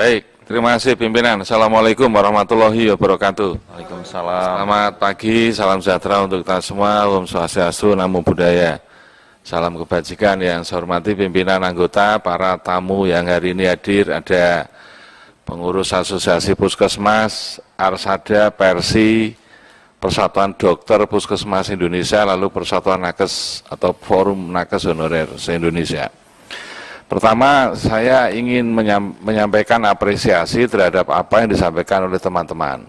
Baik, terima kasih pimpinan. Assalamualaikum warahmatullahi wabarakatuh. Waalaikumsalam. Selamat pagi, salam sejahtera untuk kita semua. Om Swastiastu, Namo Buddhaya. Salam kebajikan yang saya hormati pimpinan anggota, para tamu yang hari ini hadir, ada pengurus Asosiasi Puskesmas, Arsada, Persi, Persatuan Dokter Puskesmas Indonesia, lalu Persatuan Nakes atau Forum Nakes Honorer se-Indonesia. Pertama, saya ingin menyampaikan apresiasi terhadap apa yang disampaikan oleh teman-teman.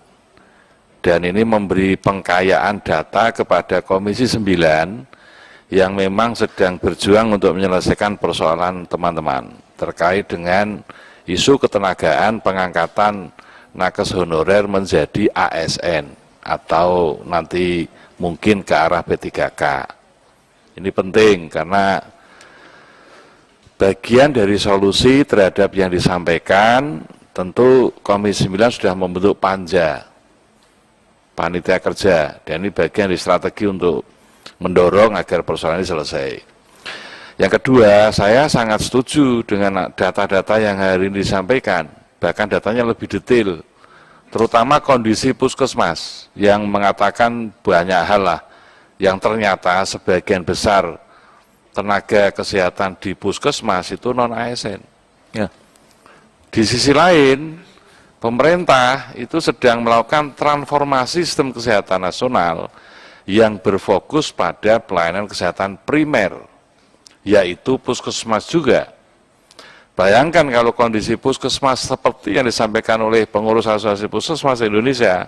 Dan ini memberi pengkayaan data kepada Komisi 9 yang memang sedang berjuang untuk menyelesaikan persoalan teman-teman terkait dengan isu ketenagaan pengangkatan nakes honorer menjadi ASN atau nanti mungkin ke arah P3K. Ini penting karena bagian dari solusi terhadap yang disampaikan, tentu Komisi 9 sudah membentuk panja, panitia kerja, dan ini bagian dari strategi untuk mendorong agar persoalan ini selesai. Yang kedua, saya sangat setuju dengan data-data yang hari ini disampaikan, bahkan datanya lebih detail, terutama kondisi puskesmas yang mengatakan banyak hal lah, yang ternyata sebagian besar tenaga kesehatan di puskesmas itu non-ASN. Ya. Di sisi lain, pemerintah itu sedang melakukan transformasi sistem kesehatan nasional yang berfokus pada pelayanan kesehatan primer, yaitu puskesmas juga. Bayangkan kalau kondisi puskesmas seperti yang disampaikan oleh pengurus Asosiasi Puskesmas Indonesia,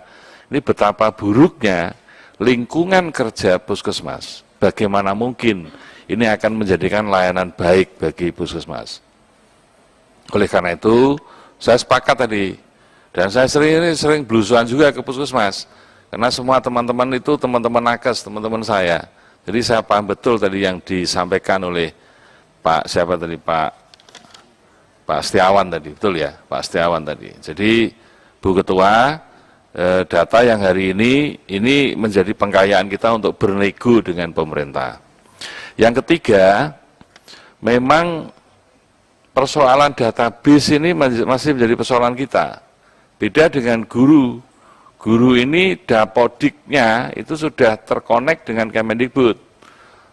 ini betapa buruknya lingkungan kerja puskesmas. Bagaimana mungkin ini akan menjadikan layanan baik bagi puskesmas. Oleh karena itu, saya sepakat tadi, dan saya sering belusuan juga ke puskesmas, karena semua teman-teman itu teman-teman nakes, teman-teman saya. Jadi saya paham betul tadi yang disampaikan oleh Pak Setiawan tadi, betul ya, Pak Setiawan tadi. Jadi Bu Ketua, data yang hari ini menjadi pengkayaan kita untuk bernego dengan pemerintah. Yang ketiga, memang persoalan database ini masih menjadi persoalan kita. Beda dengan guru. Guru ini dapodiknya itu sudah terkonek dengan Kemendikbud.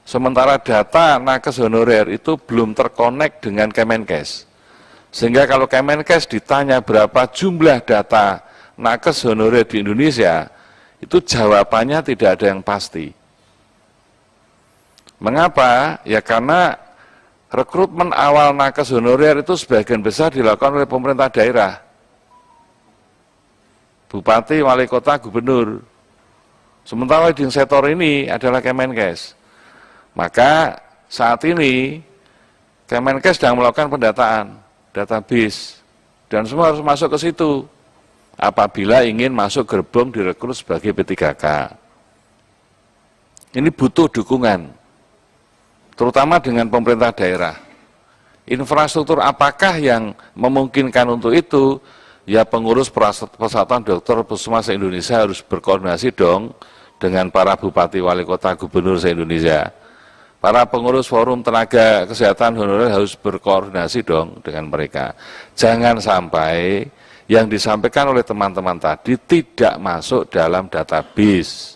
Sementara data nakes honorer itu belum terkonek dengan Kemenkes. Sehingga kalau Kemenkes ditanya berapa jumlah data nakes honorer di Indonesia, itu jawabannya tidak ada yang pasti. Mengapa? Ya karena rekrutmen awal nakes honorer itu sebagian besar dilakukan oleh pemerintah daerah. Bupati, wali kota, gubernur. Sementara leading sektor ini adalah Kemenkes. Maka saat ini Kemenkes sedang melakukan pendataan, database, dan semua harus masuk ke situ apabila ingin masuk gerbong direkrut sebagai P3K. Ini butuh dukungan, terutama dengan pemerintah daerah. Infrastruktur apakah yang memungkinkan untuk itu? Ya pengurus Persatuan Dokter Puskesmas Indonesia harus berkoordinasi dong dengan para bupati, wali kota, gubernur se-Indonesia. Para pengurus Forum Tenaga Kesehatan Honorer harus berkoordinasi dong dengan mereka. Jangan sampai yang disampaikan oleh teman-teman tadi tidak masuk dalam database.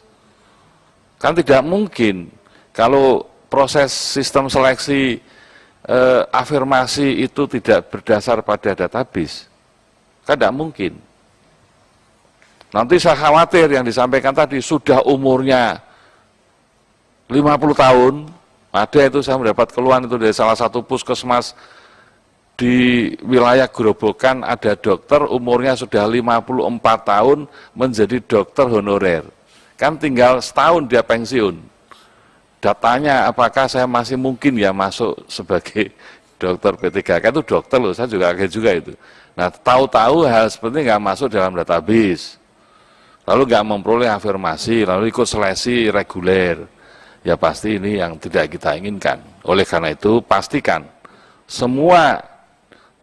Kan tidak mungkin kalau proses sistem seleksi afirmasi itu tidak berdasar pada database. Kan tidak mungkin. Nanti saya khawatir yang disampaikan tadi sudah umurnya 50 tahun, ada itu saya mendapat keluhan itu dari salah satu puskesmas di wilayah Grobogan, ada dokter umurnya sudah 54 tahun menjadi dokter honorer. Kan tinggal setahun dia pensiun. Datanya apakah saya masih mungkin ya masuk sebagai dokter P3K, itu dokter loh, saya juga kaget juga itu. Nah, tahu-tahu hal seperti nggak masuk dalam database, lalu nggak memperoleh afirmasi, lalu ikut seleksi reguler, ya pasti ini yang tidak kita inginkan. Oleh karena itu, pastikan semua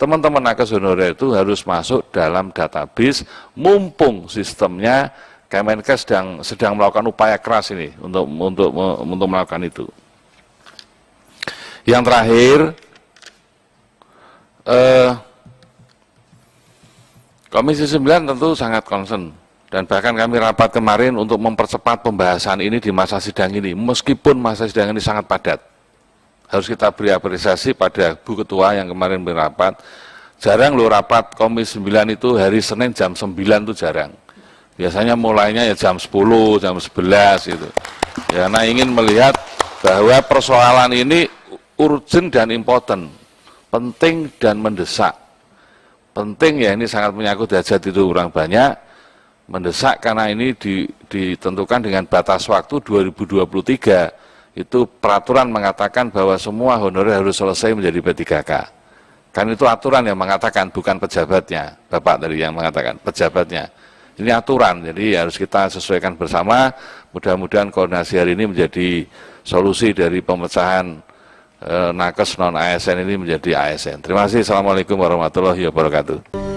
teman-teman nakes honorer itu harus masuk dalam database, mumpung sistemnya Kemenkes sedang melakukan upaya keras ini untuk melakukan itu. Yang terakhir, Komisi 9 tentu sangat concern, dan bahkan kami rapat kemarin untuk mempercepat pembahasan ini di masa sidang ini, meskipun masa sidang ini sangat padat. Harus kita beri apresiasi pada Bu Ketua yang kemarin berapat. Jarang loh rapat Komisi 9 itu hari Senin jam 9 itu jarang. Biasanya mulainya ya jam 10, jam 11 gitu. Ya, karena ingin melihat bahwa persoalan ini urgent dan important, penting dan mendesak. Penting ya, ini sangat menyangkut hajat itu orang banyak, mendesak karena ini ditentukan dengan batas waktu 2023, itu peraturan mengatakan bahwa semua honorer harus selesai menjadi P3K. Kan itu aturan yang mengatakan, bukan pejabatnya, Bapak tadi yang mengatakan, pejabatnya. Ini aturan, jadi harus kita sesuaikan bersama, mudah-mudahan koordinasi hari ini menjadi solusi dari pemecahan nakes non-ASN ini menjadi ASN. Terima kasih. Assalamualaikum warahmatullahi wabarakatuh.